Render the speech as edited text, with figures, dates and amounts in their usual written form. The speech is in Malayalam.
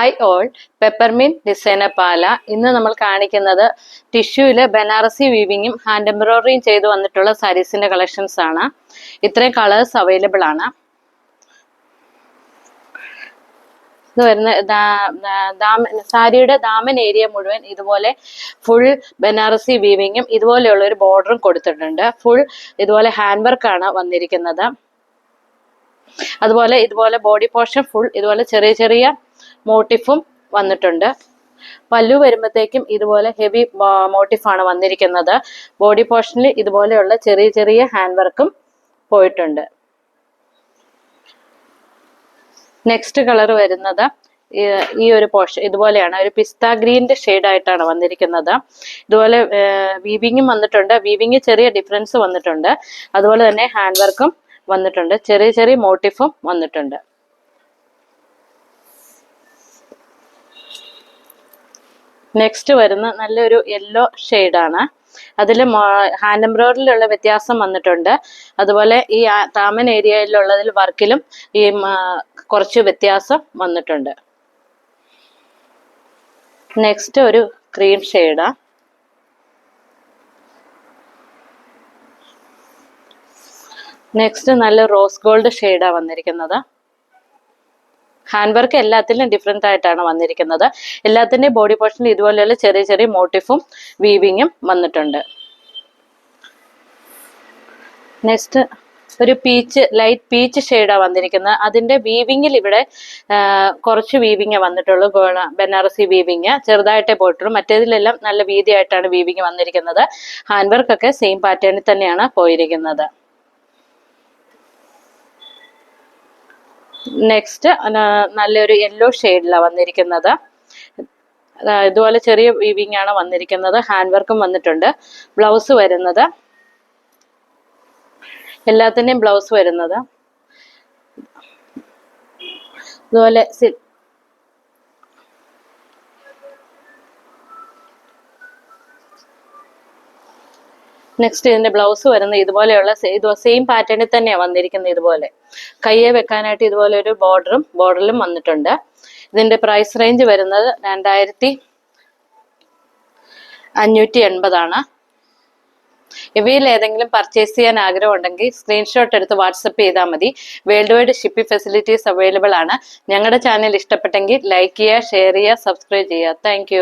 Hi all, Peppermint Designer പാല. ഇന്ന് നമ്മൾ കാണിക്കുന്നത് ടിഷ്യൂവിൽ ബനാറസി വീവിങ്ങും ഹാൻഡ് എംബ്രോയിഡറിയും ചെയ്തു വന്നിട്ടുള്ള സാരീസിന്റെ കളക്ഷൻസ് ആണ്. ഇത്രയും കളേഴ്സ് അവൈലബിൾ ആണ്. ഇത് വരുന്ന സാരിയുടെ ദാമൻ ഏരിയ മുഴുവൻ ഇതുപോലെ ഫുൾ ബനാറസി വീവിങ്ങും ഇതുപോലെയുള്ള ഒരു ബോർഡറും കൊടുത്തിട്ടുണ്ട്. ഫുൾ ഇതുപോലെ ഹാൻഡ് വർക്ക് ആണ് വന്നിരിക്കുന്നത്. അതുപോലെ ഇതുപോലെ ബോഡി പോർഷൻ ഫുൾ ഇതുപോലെ ചെറിയ ചെറിയ മോട്ടിഫും വന്നിട്ടുണ്ട്. പല്ലു വരുമ്പോഴത്തേക്കും ഇതുപോലെ ഹെവി മോട്ടിഫാണ് വന്നിരിക്കുന്നത്. ബോഡി പോർഷനിൽ ഇതുപോലെയുള്ള ചെറിയ ചെറിയ ഹാൻഡ് വർക്കും പോയിട്ടുണ്ട്. നെക്സ്റ്റ് കളർ വരുന്നത് ഈ ഒരു പോർഷൻ ഇതുപോലെയാണ്, ഒരു പിസ്ത ഗ്രീൻ്റെ ഷെയ്ഡായിട്ടാണ് വന്നിരിക്കുന്നത്. ഇതുപോലെ വീവിങ്ങും വന്നിട്ടുണ്ട്. വീവിങ് ചെറിയ ഡിഫറൻസ് വന്നിട്ടുണ്ട്. അതുപോലെ തന്നെ ഹാൻഡ് വർക്കും വന്നിട്ടുണ്ട്. ചെറിയ ചെറിയ മോട്ടിഫും വന്നിട്ടുണ്ട്. നെക്സ്റ്റ് വരുന്ന നല്ലൊരു യെല്ലോ ഷെയ്ഡാണ്. അതിൽ ഹാൻഡ് എംബ്രോയിഡറിയിലുള്ള വ്യത്യാസം വന്നിട്ടുണ്ട്. അതുപോലെ ഈ താമൻ ഏരിയയിലുള്ളതിൽ വർക്കിലും ഈ കുറച്ച് വ്യത്യാസം വന്നിട്ടുണ്ട്. നെക്സ്റ്റ് ഒരു ക്രീം ഷെയ്ഡാ. നെക്സ്റ്റ് നല്ല റോസ് ഗോൾഡ് ഷെയ്ഡാ വന്നിരിക്കുന്നത്. ഹാൻഡ് വർക്ക് എല്ലാത്തിലും ഡിഫറെൻ്റ് ആയിട്ടാണ് വന്നിരിക്കുന്നത്. എല്ലാത്തിൻ്റെയും ബോഡി പോർഷനിൽ ഇതുപോലെയുള്ള ചെറിയ ചെറിയ മോട്ടിഫും വീവിങ്ങും വന്നിട്ടുണ്ട്. നെക്സ്റ്റ് ഒരു ലൈറ്റ് പീച്ച് ഷെയ്ഡാണ് വന്നിരിക്കുന്നത്. അതിൻ്റെ വീവിങ്ങിൽ ഇവിടെ കുറച്ച് വീവിങ്ങേ വന്നിട്ടുള്ളൂ. ബനാറസി വീവിങ് ചെറുതായിട്ടേ പോയിട്ടുള്ളൂ. മറ്റേതിലെല്ലാം നല്ല വീതിയായിട്ടാണ് വീവിങ് വന്നിരിക്കുന്നത്. ഹാൻഡ് വർക്കൊക്കെ സെയിം പാറ്റേണിൽ തന്നെയാണ് പോയിരിക്കുന്നത്. നെക്സ്റ്റ് നല്ലൊരു യെല്ലോ ഷെയ്ഡിലാണ് വന്നിരിക്കുന്നത്. ഇതുപോലെ ചെറിയ വീവിങ് ആണ് വന്നിരിക്കുന്നത്. ഹാൻഡ് വർക്കും വന്നിട്ടുണ്ട്. ബ്ലൗസ് വരുന്നത് എല്ലാത്തിൻ്റെയും ബ്ലൗസ് വരുന്നത് ഇതുപോലെ നെക്സ്റ്റ് ഇതിന്റെ ബ്ലൗസ് വരുന്നത് ഇതുപോലെയുള്ള സെയിം പാറ്റേണിൽ തന്നെയാണ് വന്നിരിക്കുന്നത്. ഇതുപോലെ കയ്യെ വെക്കാനായിട്ട് ഇതുപോലെ ഒരു ബോർഡറിലും വന്നിട്ടുണ്ട്. ഇതിന്റെ പ്രൈസ് റേഞ്ച് വരുന്നത് 2580 ഇവയിൽ ഏതെങ്കിലും പർച്ചേസ് ചെയ്യാൻ ആഗ്രഹം ഉണ്ടെങ്കിൽ സ്ക്രീൻഷോട്ട് എടുത്ത് വാട്സപ്പ് ചെയ്താൽ മതി. World wide shipping facilities available ആണ്. ഞങ്ങളുടെ ചാനൽ ഇഷ്ടപ്പെട്ടെങ്കിൽ ലൈക്ക് ചെയ്യുക, ഷെയർ ചെയ്യുക, സബ്സ്ക്രൈബ് ചെയ്യുക. താങ്ക്